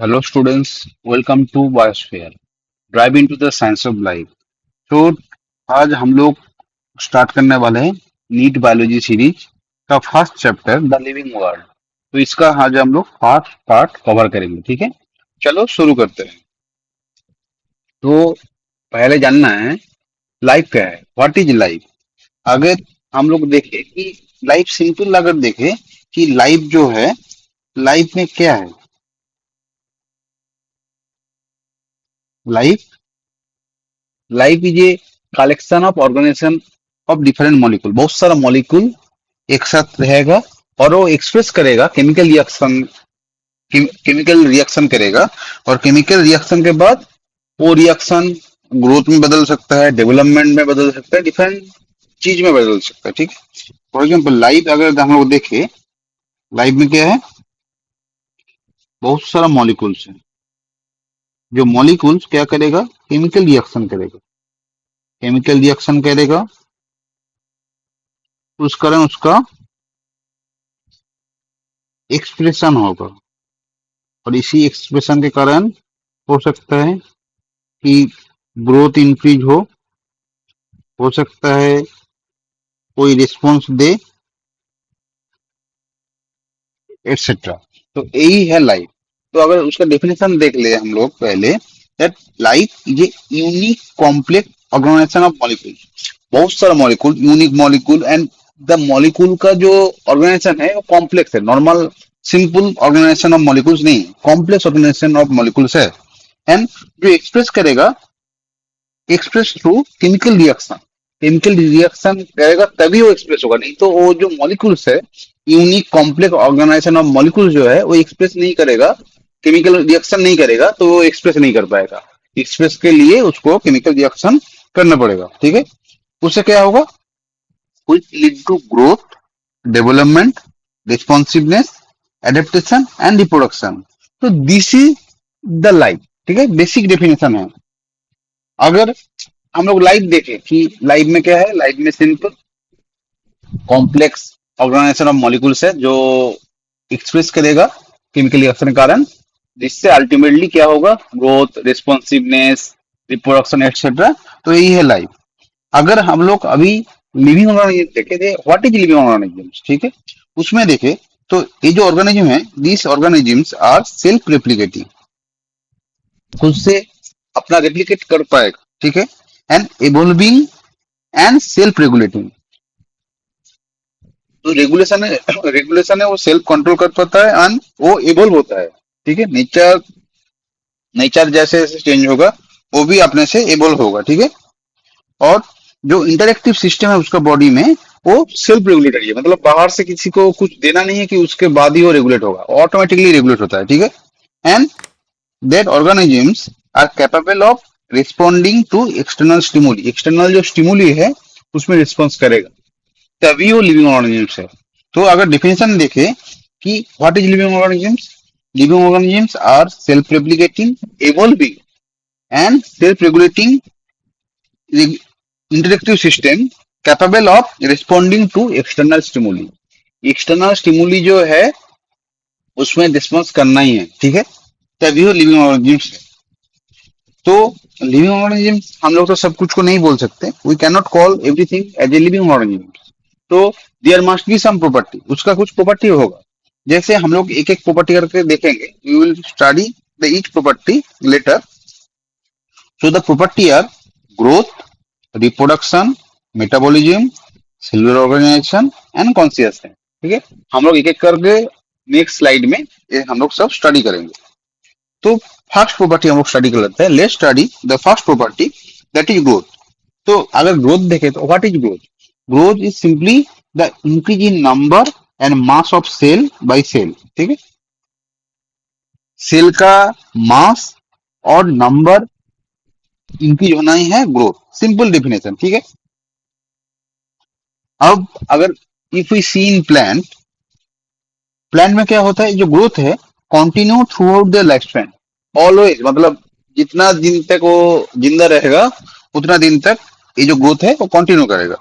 Hello students, welcome to Biosphere. Drive into the science of life. तो आज हम लोग स्टार्ट करने वाले हैं नीट बायोलॉजी सीरीज का first chapter the living world. तो इसका आज हम लोग पार्ट पार्ट कवर करेंगे, ठीक है। चलो शुरू करते हैं। तो पहले जानना है लाइफ क्या है, व्हाट इज लाइफ। अगर हम लोग देखें कि लाइफ सिंपल अगर देखें कि लाइफ जो है, लाइफ में क्या है। Life life is a collection of organisation of different molecule, बहुत सारा मॉलिक्यूल एक साथ रहेगा और वो एक्सप्रेस करेगा केमिकल रिएक्शन करेगा। और केमिकल रिएक्शन के बाद वो रिएक्शन ग्रोथ में बदल सकता है, डेवलपमेंट में बदल सकता है, डिफरेंट चीज में बदल सकता है, ठीक है। फॉर एग्जाम्पल लाइफ अगर हम लोग देखें, लाइफ में क्या है, बहुत सारा मॉलिक्यूल्स है। जो मॉलिक्यूल्स क्या करेगा, केमिकल रिएक्शन करेगा, तो उस कारण उसका एक्सप्रेशन होगा। और इसी एक्सप्रेशन के कारण हो सकता है कि ग्रोथ इंक्रीज हो सकता है कोई रिस्पॉन्स दे, एटसेट्रा। तो यही है लाइफ। तो अगर उसका डेफिनेशन देख ले हम लोग पहले, that life is a unique complex organisation of molecule. बहुत सारा molecule, unique molecule, and the molecule का जो ऑर्गेनाइजेशन है वो कॉम्प्लेक्स है। Normal simple organisation of molecules नहीं, कॉम्प्लेक्स ऑर्गेनाइजेशन ऑफ मॉलिक्यूल्स है। एंड जो एक्सप्रेस करेगा, एक्सप्रेस थ्रू केमिकल रिएक्शन करेगा तभी वो एक्सप्रेस होगा, नहीं तो वो जो मॉलिक्यूल्स है, unique complex organisation of molecule जो है वो एक्सप्रेस नहीं करेगा, केमिकल रिएक्शन नहीं करेगा, तो वो एक्सप्रेस नहीं कर पाएगा। एक्सप्रेस के लिए उसको केमिकल रिएक्शन करना पड़ेगा, ठीक है। उससे क्या होगा, which lead to growth, development, responsiveness, adaptation and reproduction. तो दिस इज द लाइफ, ठीक है, बेसिक डेफिनेशन है। अगर हम लोग लाइफ देखें कि लाइफ में क्या है, लाइफ में simple complex organisation of molecules है जो एक्सप्रेस करेगा केमिकल रिएक्शन के कारण, जिससे अल्टीमेटली क्या होगा, ग्रोथ, रिस्पॉन्सिवनेस, रिप्रोडक्शन एक्सेट्रा। तो यही है लाइफ। अगर हम लोग अभी लिविंग ऑर्गेनिज्म देखे थे, व्हाट इज लिविंग ऑर्गेनिज्म, ठीक है, उसमें देखे तो ये जो ऑर्गेनिज्म है, this organisms are self replicating, खुद से अपना रेप्लिकेट कर पाएगा, ठीक है। And evolving and self regulating. तो रेगुलेशन है वो सेल्फ कंट्रोल कर पाता है एंड वो इवॉल्व होता है, ठीक है। नेचर नेचर जैसे जैसे चेंज होगा वो भी अपने से इवॉल्व होगा, ठीक है। और जो इंटरेक्टिव सिस्टम है उसका बॉडी में, वो सेल्फ रेगुलेटरी है, मतलब बाहर से किसी को कुछ देना नहीं है कि उसके बाद ही वो रेगुलेट होगा, ऑटोमेटिकली रेगुलेट होता है, ठीक है। And that organisms are capable of responding to external stimuli. External जो स्टिमुली है उसमें रिस्पॉन्स करेगा, तभी वो लिविंग ऑर्गेनिजम्स है। तो अगर डिफिनेशन देखें कि what is living organisms, living organisms are self replicating, evolving and self-regulating interactive system capable of responding to external stimuli। External stimuli जो है उसमें रिस्पॉन्स करना ही है, ठीक है, तभी वो लिविंग ऑर्गेनिजम्स है। तो लिविंग ऑर्गेनिजम्स हम लोग तो सब कुछ को नहीं बोल सकते, we can not call everything as a living organism. तो there must be some property, उसका कुछ प्रॉपर्टी होगा। जैसे हम लोग एक एक प्रॉपर्टी करके देखेंगे, we will study the each property later. So the property are growth, reproduction, metabolism, cellular organization and consciousness, ठीक है। हम लोग एक एक करके नेक्स्ट स्लाइड में ये हम लोग सब स्टडी करेंगे। तो फर्स्ट प्रॉपर्टी हम लोग स्टडी कर लेते हैं। Let's study the first property, that is growth. तो अगर ग्रोथ देखे तो what is growth, growth is simply the increase in number and mass of cell by cell, ठीक है। सेल का मास और नंबर इंक्रीज होना ही है ग्रोथ, सिंपल डेफिनेशन, ठीक है। अब अगर if we see in plant, plant में क्या होता है, जो ग्रोथ है continue through the life span, always, मतलब जितना दिन तक वो जिंदा रहेगा उतना दिन तक ये जो ग्रोथ है वो कंटिन्यू करेगा।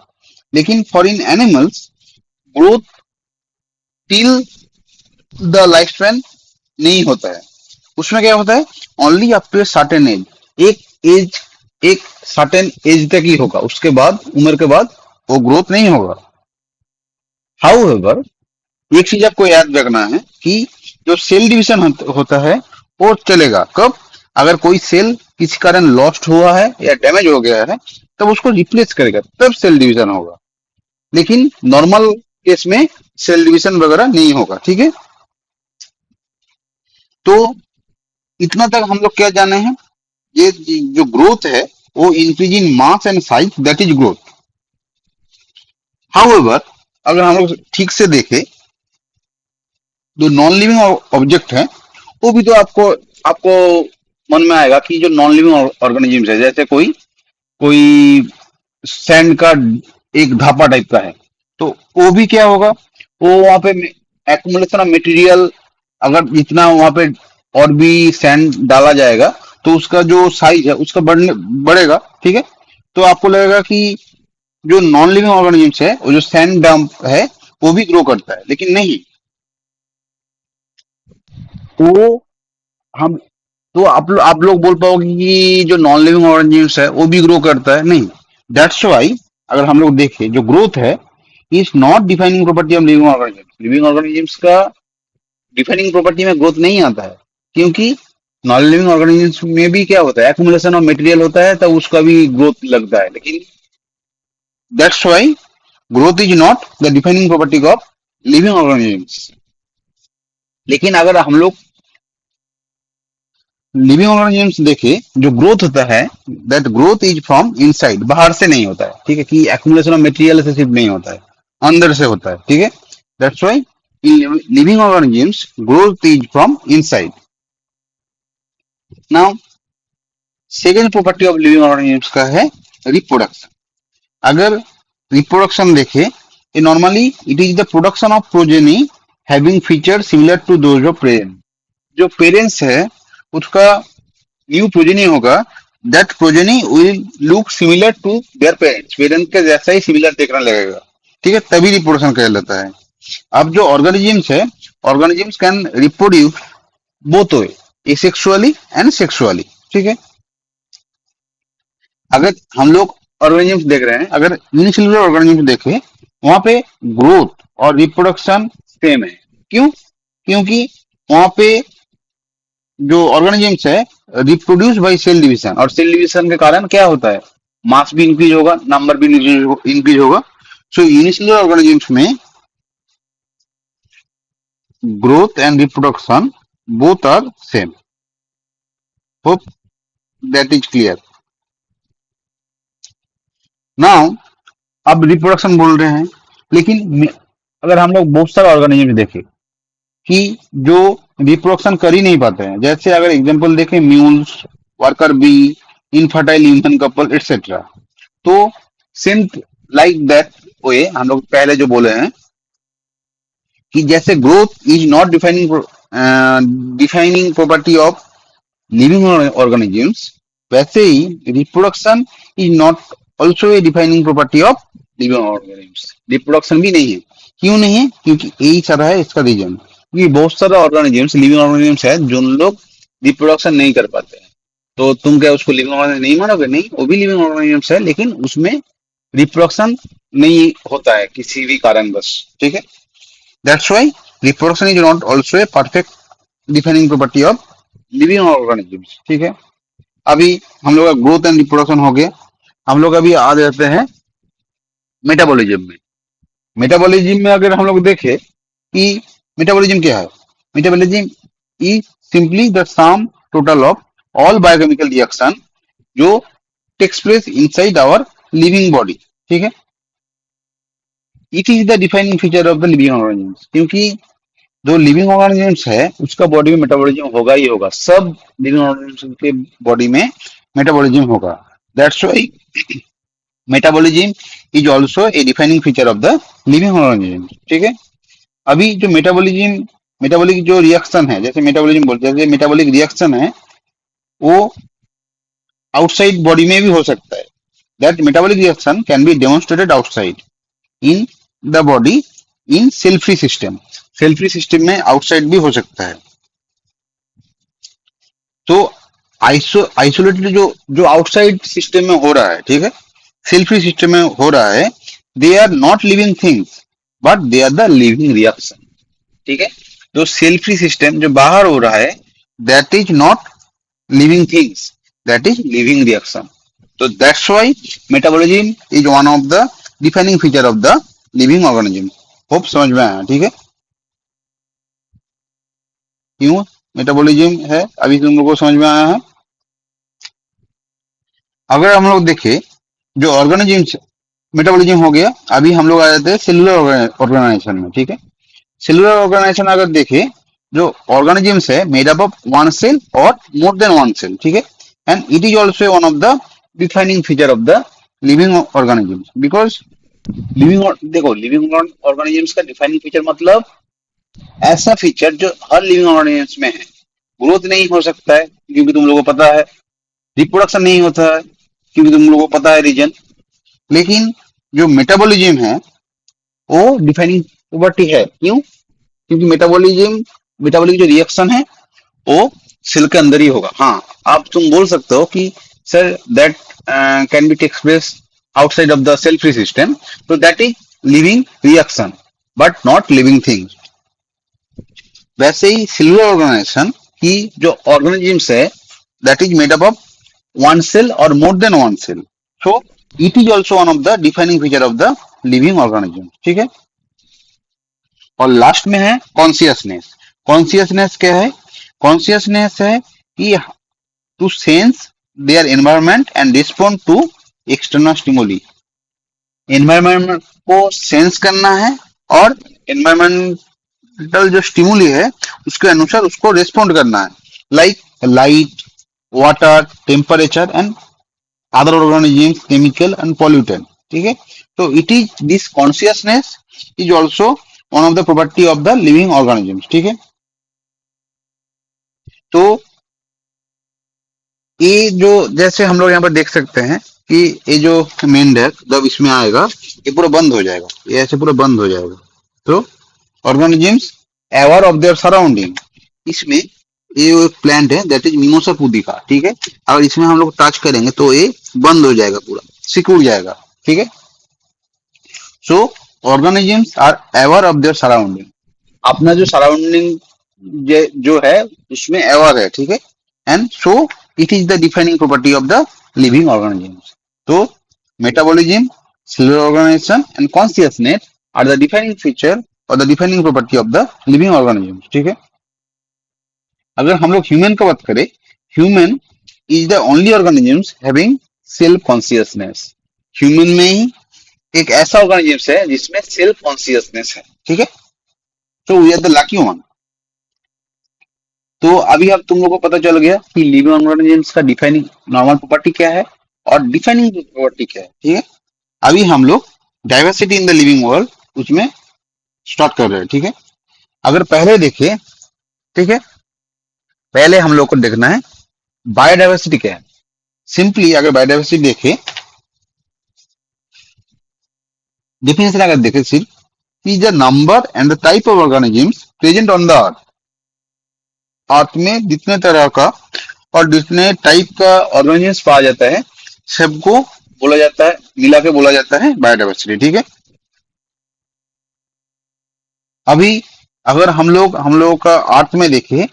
लेकिन for in animals, growth till the life span नहीं होता है, उसमें क्या होता है, only up to a certain age, एक एज, एक सर्टेन एज तक ही होगा, उसके बाद उम्र के बाद वो ग्रोथ नहीं होगा। हाउएवर, एक चीज आपको याद रखना है कि जो सेल डिवीजन होता है वो चलेगा कब, अगर कोई सेल किसी कारण लॉस्ट हुआ है या डैमेज हो गया है तब उसको रिप्लेस करेगा, तब सेल डिवीजन होगा। लेकिन नॉर्मल केस में सेल डिवीजन वगैरह नहीं होगा, ठीक है। तो इतना तक हम लोग क्या जाने हैं, ये जो ग्रोथ है वो increase in mass and size, that is growth. However, अगर हम लोग ठीक से देखें, जो नॉन लिविंग ऑब्जेक्ट है वो भी तो आपको आपको मन में आएगा कि जो नॉन लिविंग ऑर्गेनिजम्स है, जैसे कोई कोई सैंड का एक धापा टाइप का है, तो वो भी क्या होगा, वो वहां पे एक्युमुलेशन ऑफ मटेरियल, अगर जितना वहां पे और भी सैंड डाला जाएगा तो उसका जो साइज है उसका बढ़ेगा, ठीक है। तो आपको लगेगा कि जो नॉन लिविंग ऑर्गेनिजम्स है वो जो सैंड डंप है वो भी ग्रो करता है, लेकिन नहीं। वो हम तो आप लोग बोल पाओगे कि जो नॉन लिविंग ऑर्गेनिजम्स है वो भी ग्रो करता है, नहीं। दैट्स वाई अगर हम लोग देखें, जो ग्रोथ है is not defining property of living organism. Living organisms का डिफाइनिंग प्रॉपर्टी में ग्रोथ नहीं आता है, क्योंकि नॉन लिविंग ऑर्गेनिजम्स में भी क्या होता है, एक्युमुलेशन ऑफ मटेरियल होता है, तब उसका भी ग्रोथ लगता है, लेकिन that's why growth is not the defining property of living organisms. लेकिन अगर हम लोग लिविंग ऑर्गेनिजम्स देखे, जो ग्रोथ होता है that growth is from inside, बाहर से नहीं होता है, ठीक है, कि एक्युमुलेशन ऑफ मटेरियल से सिर्फ नहीं होता है, अंदर से होता है, ठीक है। That's why in living organisms growth is from inside. Now second property of living organisms का है रिप्रोडक्शन। अगर रिप्रोडक्शन देखे, ये normally it is the production of progeny having feature similar to those of parent. जो parents है उसका new progeny होगा, that progeny will look similar to their parents, parent के जैसा ही सिमिलर देखने लगेगा, ठीक है, तभी रिप्रोडक्शन कहलाता है। अब जो ऑर्गेनिजम्स है, organisms can reproduce both way, asexually and sexually, ठीक है। अगर हम लोग ऑर्गेनिजम्स देख रहे हैं, अगर यूनिसेलुलर ऑर्गेनिजम्स देखें, वहां पे ग्रोथ और रिप्रोडक्शन सेम है। क्यों? क्योंकि वहां पे जो ऑर्गेनिजम्स है रिप्रोड्यूस बाय सेल डिवीजन, और सेल डिवीजन के कारण क्या होता है, मास भी इंक्रीज होगा, नंबर भी इंक्रीज होगा। सो यूनिसेलुलर ऑर्गेनिजम्स में growth and reproduction both are same. Hope that is clear. Now अब रिप्रोडक्शन बोल रहे हैं, लेकिन अगर हम लोग बहुत सारे ऑर्गेनिज्म देखें कि जो रिप्रोडक्शन कर ही नहीं पाते हैं, जैसे अगर एग्जांपल देखें mules, worker bee, infertile human couple etcetera, तो सेम लाइक दैट वे हम लोग पहले जो बोले हैं कि जैसे growth is not defining property of living organisms, वैसे ही reproduction is not also a defining property of living organisms. Reproduction भी नहीं है। क्यों नहीं है? क्योंकि यही सारा है इसका रीजन, क्योंकि बहुत सारा ऑर्गेनिजम्स, लिविंग ऑर्गेनिजम्स है जो लोग रिप्रोडक्शन नहीं कर पाते हैं। तो तुम क्या उसको लिविंग ऑर्गेनिज्म नहीं मानोगे? नहीं, वो भी लिविंग ऑर्गेनिजम्स है, लेकिन उसमें रिप्रोडक्शन नहीं होता है किसी भी कारणवश, ठीक है। That's why reproduction is not also a perfect defining property of living organisms, ठीक है। अभी हम लोग का ग्रोथ एंड रिप्रोडक्शन हो गया, हम लोग अभी आ जाते हैं मेटाबॉलिज्म में। मेटाबॉलिज्म में अगर हम लोग देखें कि मेटाबॉलिज्म क्या है, metabolism is simply the sum total of all biochemical reaction जो takes place inside our living body, ठीक है। It is the defining feature of the living organisms, क्योंकि जो लिविंग ऑर्गेनिजम्स है उसका बॉडी में मेटाबॉलिज्म होगा ही होगा, सब लिविंग ऑर्गेनिजम्स के बॉडी में मेटाबॉलिज्म होगा। That's why metabolism is also a defining feature of the living organism, ठीक है। अभी जो मेटाबॉलिज्म, मेटाबॉलिक जो रिएक्शन है, जैसे मेटाबॉलिज्म बोलते हैं, जैसे मेटाबॉलिक रिएक्शन है वो आउटसाइड बॉडी में भी हो सकता है। That metabolic reaction can be demonstrated outside in the body in cell free system. Cell free system में आउटसाइड भी हो सकता है। तो आइसोलेटेड जो आउटसाइड सिस्टम में हो रहा है, ठीक है, सेल फ्री सिस्टम में हो रहा है, they are not living things but they are the living reaction, ठीक है। जो सेल फ्री सिस्टम जो बाहर हो रहा है, that is not living things, that is living reaction. So that's why metabolism is one of the defining feature of the living organism. Hope समझ में आया, ठीक है। क्यों मेटाबॉलिज्म है अभी तुम लोगों को समझ में आया है। अगर हम लोग देखें जो ऑर्गेनिज्म मेटाबॉलिज्म हो गया, अभी हम लोग आ जाते हैं सेलुलर ऑर्गेनाइजेशन में, ठीक है। सेलुलर ऑर्गेनाइजेशन अगर देखें, जो ऑर्गेनिजम्स है made up of one cell और मोर देन वन सेल, ठीक है, and it is also one of the defining feature of the living organisms, because देखो लिविंग ऑर्गेनिजम्स का डिफाइनिंग फीचर मतलब ऐसा फीचर जो हर लिविंग ऑर्गेनिजम्स में है। ग्रोथ नहीं हो सकता है क्योंकि तुम लोगों को पता है, रिप्रोडक्शन नहीं होता है क्योंकि तुम लोगों को पता है रीजन, लेकिन जो मेटाबॉलिज्म है वो डिफाइनिंग प्रॉपर्टी है। क्यों? क्योंकि मेटाबॉलिक जो रिएक्शन है वो सेल के अंदर ही होगा। हाँ, आप तुम बोल सकते हो कि sir that can be takes place outside of the cell free system, तो that is living reaction but not living thing. वैसे ही सेलुलर ऑर्गेनाइजेशन की जो ऑर्गेनिजम्स है that is made up of one cell और more than one cell, so it is also one of the defining feature of the living organism, ठीक है। और last में है कॉन्सियसनेस। कॉन्सियसनेस क्या है? कॉन्सियसनेस है कि to sense their environment and respond to external stimuli. Environment को सेंस करना है और एनवायरमेंटल जो स्टिमुली है उसके अनुसार उसको रिस्पॉन्ड करना है, like light, water, temperature and other organisms, chemical and pollutant, ठीक है। तो it is this consciousness is also one of the property of the living organisms, ठीक है। तो ये जो जैसे हम लोग यहाँ पर देख सकते हैं कि ये जो मेंढक जब इसमें आएगा ये पूरा बंद हो जाएगा, ये ऐसे पूरा बंद हो जाएगा। तो organisms aware of their surrounding, इसमें ये एक प्लांट है दैट इज मिमोसा पुदिका, ठीक है। अगर इसमें हम लोग टच करेंगे तो ये बंद हो जाएगा, पूरा सिकुड़ जाएगा, ठीक है। So organisms are aware of their surrounding, अपना जो सराउंडिंग जो है उसमें अवेयर है, ठीक है। And so it is the defining property of the living organisms. तो metabolism, cellular organisation and consciousness are the defining feature और the defining property of the living organisms, ठीक है। अगर हम लोग ह्यूमन का बात करें, human is the only organisms having self consciousness. Human में ही एक ऐसा ऑर्गेनिजम्स है जिसमें सेल्फ कॉन्सियसनेस है, ठीक है। तो we are the lucky one. तो अभी अब तुम लोगों को पता चल गया कि लिविंग ऑर्गेनिजम्स का डिफाइनिंग नॉर्मल प्रॉपर्टी क्या है और डिफाइनिंग प्रॉपर्टी क्या है, ठीक है। अभी हम लोग diversity in the living world उसमें स्टार्ट कर रहे हैं, ठीक है। अगर पहले देखें, ठीक है, पहले हम लोग को देखना है बायोडाइवर्सिटी क्या है। सिंपली अगर बायोडाइवर्सिटी देखें, डेफिनेशन अगर देखें सिर्फ is the number and the type of organisms present on the earth. Earth में जितने तरह का और जितने टाइप का ऑर्गेनिजम्स पाया जाता है सबको बोला जाता है, मिला के बोला जाता है बायोडाइवर्सिटी, ठीक है। अभी अगर हम लोग का अर्थ में देखें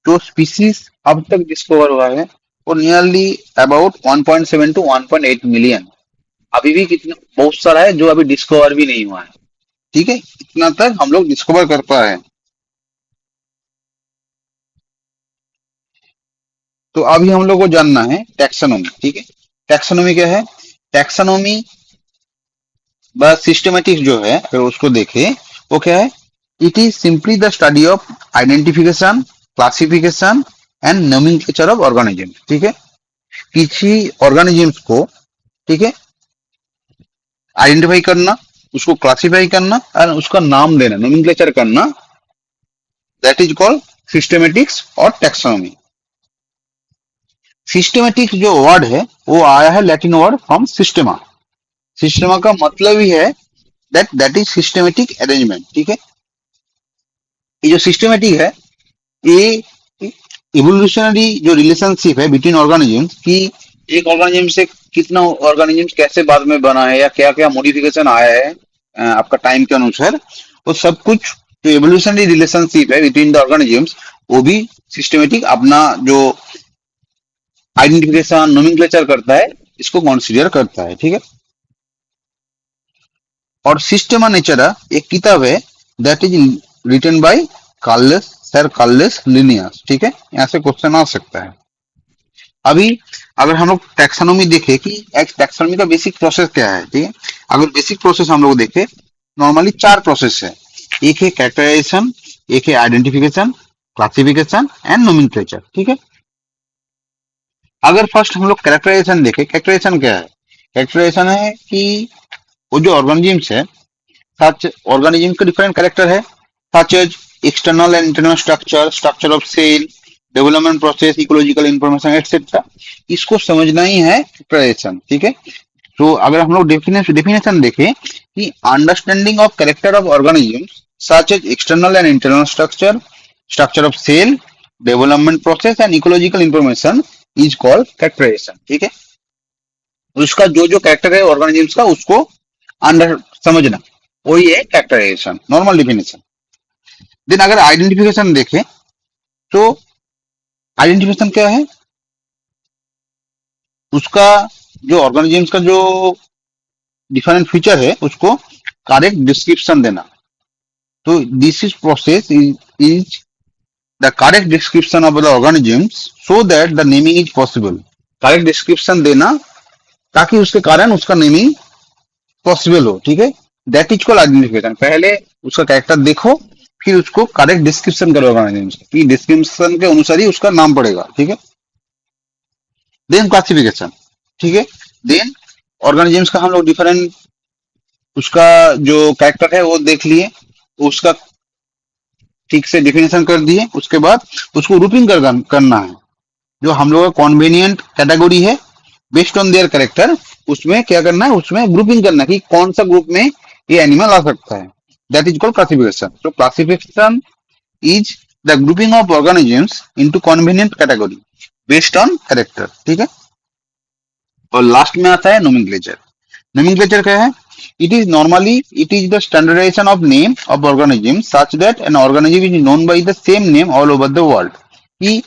जो स्पीसीज अब तक डिस्कवर हुआ है वो नियरली अबाउट 1.7 टू 1.8 मिलियन। अभी भी कितना बहुत सारा है जो अभी डिस्कवर भी नहीं हुआ है, ठीक है। इतना तक हम लोग डिस्कवर कर पाए हैं। तो अभी हम लोग को जानना है टैक्सोनॉमी, ठीक है। टैक्सोनॉमी क्या है? टैक्सोनॉमी व सिस्टमेटिक्स जो है अगर उसको देखें वो क्या है? It is simply the study of identification, classification and nomenclature of organism, ठीक है। किसी ऑर्गेनिजम्स को, ठीक है, आइडेंटिफाई करना, उसको क्लासिफाई करना और उसका नाम देना, नोमेनक्लेचर करना, दैट इज कॉल्ड सिस्टमेटिक्स और टैक्सोनॉमी। सिस्टमेटिक्स जो वर्ड है वो आया है लैटिन वर्ड फ्रॉम सिस्टेमा। सिस्टेमा का मतलब ही है दैट इज सिस्टमेटिक अरेंजमेंट, ठीक है। ये जो सिस्टमेटिक है ये इवोल्यूशनरी जो रिलेशनशिप है बिटवीन ऑर्गेनिजम्स की, एक ऑर्गेनिज्म से कितना ऑर्गेनिज्म कैसे बाद में बना है या क्या क्या मॉडिफिकेशन आया है आपका टाइम के अनुसार, वो सब कुछ जो इवोल्यूशनरी रिलेशनशिप है बिटवीन द ऑर्गेनिजम्स, वो भी सिस्टमेटिक अपना जो आइडेंटिफिकेशन नोमेनक्लेचर करता है, इसको कंसीडर करता है। ठीक है। और सिस्टेमा नेचरा एक किताब है that is written by Carolus, sir Carolus Linnaeus. ठीक है, यहाँ से क्वेश्चन आ सकता है। अभी अगर हम लोग टैक्सोनॉमी देखें कि टैक्सोनॉमी का बेसिक प्रोसेस क्या है, ठीक है, अगर बेसिक प्रोसेस हम लोग देखें, नॉर्मली चार प्रोसेस है। एक है कैरेक्टराइजेशन, एक है आइडेंटिफिकेशन, क्लासिफिकेशन एंड नोमेनक्लेचर। ठीक है। अगर फर्स्ट हम लोग कैरेक्टराइजेशन देखें, कैरेक्टराइजेशन क्या है? कैरेक्टराइजेशन है कि वो जो ऑर्गेनिजम्स है, सच ऑर्गेनिज्म का डिफरेंट कैरेक्टर है, such as external and internal structure, structure of cell, development process, ecological information etcetera, इसको समझना ही है कैरेक्टराइजेशन। ठीक है। तो अगर हम लोग डेफिनेशन देखें कि understanding of character of organism such as external and internal structure, structure of cell, development process and ecological information is called characterisation. ठीक है। उसका जो जो कैरेक्टर है ऑर्गेनिज्म का, उसको अंडर समझना, वही है कैरेक्टराइजेशन, नॉर्मल डिफिनेशन। देन अगर आइडेंटिफिकेशन देखें तो आइडेंटिफिकेशन क्या है? उसका जो ऑर्गेनिजम्स का जो डिफरेंट फीचर है, उसको करेक्ट डिस्क्रिप्शन देना। तो this is process is the correct description of the organisms so that the naming is possible. Correct description देना ताकि उसके कारण उसका नेमिंग पॉसिबल हो। ठीक है। That is called identification. पहले उसका कैरेक्टर देखो, फिर उसको करेक्ट डिस्क्रिप्शन करो ऑर्गेनिज्म की, डिस्क्रिप्शन के अनुसार ही उसका नाम पड़ेगा। ठीक है। Then classification. ठीक है। देन ऑर्गेनिजम्स का हम लोग डिफरेंट, उसका जो कैरेक्टर है वो देख लिए, उसका ठीक से डिफिनेशन कर दिए, उसके बाद उसको ग्रुपिंग करना है। जो हम लोग का कॉन्वेनियंट कैटेगरी है बेस्ड ऑन देयर कैरेक्टर, उसमें क्या करना है, उसमें ग्रुपिंग करना है कि कौन सा ग्रुप में ये एनिमल आ सकता है। That is called classification. तो classification is the grouping of organisms into convenient category based on character. ठीक है। और लास्ट में आता है नोमेनक्लेचर। नोमेनक्लेचर क्या है? It is normally it is the standardisation of name of organism such that an organism is known by the same name all over the world. कि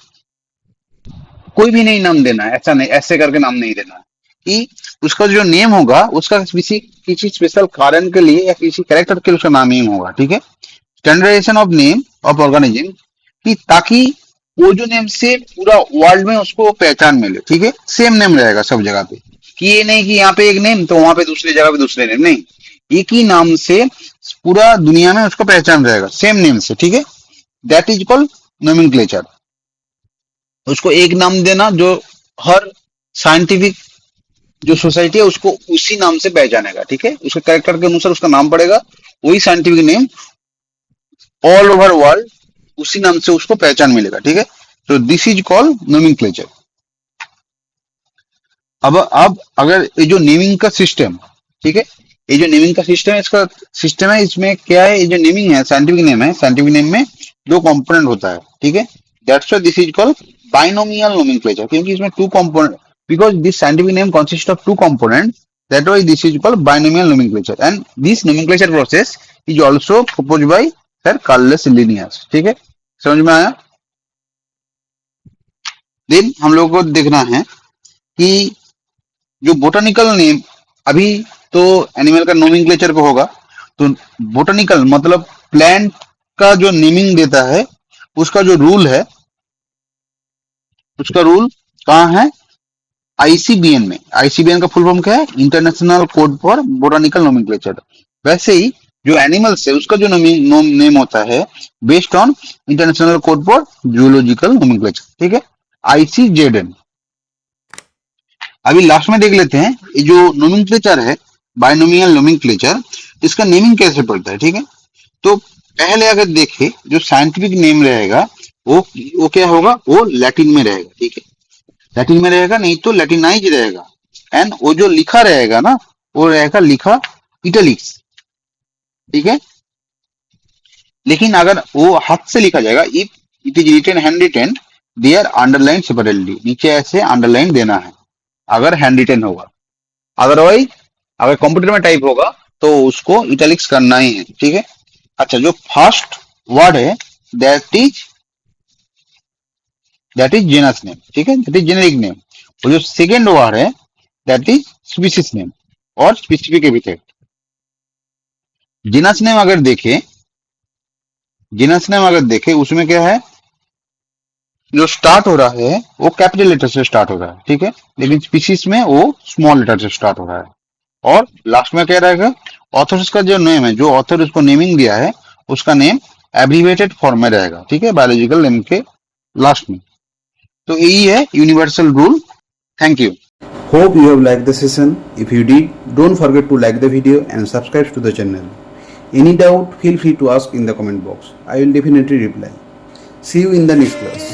कोई भी नहीं नाम देना है, ऐसा नहीं, ऐसे करके नाम नहीं देना है, कि उसका जो नेम होगा उसका किसी किसी स्पेशल कारण के लिए या किसी कैरेक्टर के लिए उसका नाम ही होगा। ठीक है। Standardisation of name of organism, कि ताकि वो जो नेम से पूरा वर्ल्ड में उसको पहचान मिले। ठीक है। सेम नेम रहेगा सब जगह पे, कि ये नहीं कि यहाँ पे एक नेम तो वहां पे दूसरी जगह पे दूसरे नेम, नहीं, एक ही नाम से पूरा दुनिया में उसको पहचान रहेगा सेम नेम से। ठीक है। That is called nomenclature. उसको एक नाम देना जो हर साइंटिफिक जो सोसाइटी है उसको उसी नाम से पहचानेगा। ठीक है। उसके कैरेक्टर के अनुसार उसका नाम पड़ेगा, वही scientific name all over world, उसी नाम से उसको पहचान मिलेगा। ठीक है। तो दिस इज कॉल्ड नोमेनक्लेचर। अब अगर ये जो नेमिंग का सिस्टम, ठीक है, ये जो नेमिंग का सिस्टम है, इसका सिस्टम है, इसमें क्या है, ये जो नेमिंग है, साइंटिफिक नेम है, साइंटिफिक नेम में दो कंपोनेंट होता है। ठीक है। That's why this is called binomial nomenclature, क्योंकि इसमें two component, because this scientific name consist of two component, that why this is called binomial nomenclature and this nomenclature process is also proposed by sir Carolus Linnaeus. ठीक है। समझ में आया? Then हम लोग को देखना है कि जो बोटानिकल नेम, अभी तो एनिमल का नोमेनक्लेचर पे होगा, तो बोटानिकल मतलब प्लांट का जो नेमिंग देता है, उसका जो रूल है, उसका रूल कहाँ है? आईसीबीएन में। आईसीबीएन का फुल फॉर्म क्या है? International code for botanical nomenclature. वैसे ही जो एनिमल्स है उसका जो नेम होता है based on international code for zoological nomenclature. ठीक है। आईसीजेडएन। अभी लास्ट में देख लेते हैं ये जो नोमेनक्लेचर है, बाइनोमियल नोमेनक्लेचर, इसका नेमिंग कैसे पड़ता है। ठीक है। तो पहले अगर देखें, जो साइंटिफिक नेम रहेगा वो क्या होगा? वो लैटिन में रहेगा। ठीक है। लैटिन में रहेगा, नहीं तो लैटिनाइज रहेगा। एंड वो जो लिखा रहेगा ना, वो रहेगा लिखा इटैलिक्स। ठीक है। लेकिन अगर वो हाथ से लिखा जाएगा, if it is written hand written, they are underline separately, नीचे ऐसे अंडरलाइन देना है अगर हैंड रिटन होगा। अदरवाइज अगर कंप्यूटर में टाइप होगा तो उसको इटैलिक्स करना ही है, ठीक है। अच्छा, जो फर्स्ट वर्ड है दैट इज जेनस नेम, ठीक है, दैट इज जेनेरिक नेम। और जो सेकेंड वर्ड है दैट इज स्पीसीज नेम और स्पेसिफिक एपिथेट। जीनस नेम अगर देखें, उसमें क्या है, जो स्टार्ट हो रहा है वो कैपिटल लेटर से स्टार्ट हो रहा है, ठीक है, लेकिन स्पीसीज में वो स्मॉल लेटर से स्टार्ट हो रहा है। और लास्ट में क्या रहेगा, ऑथर्स का जो नेम है, जो ऑथर उसको नेमिंग दिया है उसका नेम एब्रीवेटेड फॉर्म में रहेगा, ठीक है, बायोलॉजिकल नेम के लास्ट में। तो यही है universal rule. Thank you. Hope you have liked the session. If you did, don't forget to like the video and subscribe to the channel. Any doubt, feel free to ask in the comment box. I will definitely reply. See you in the next class.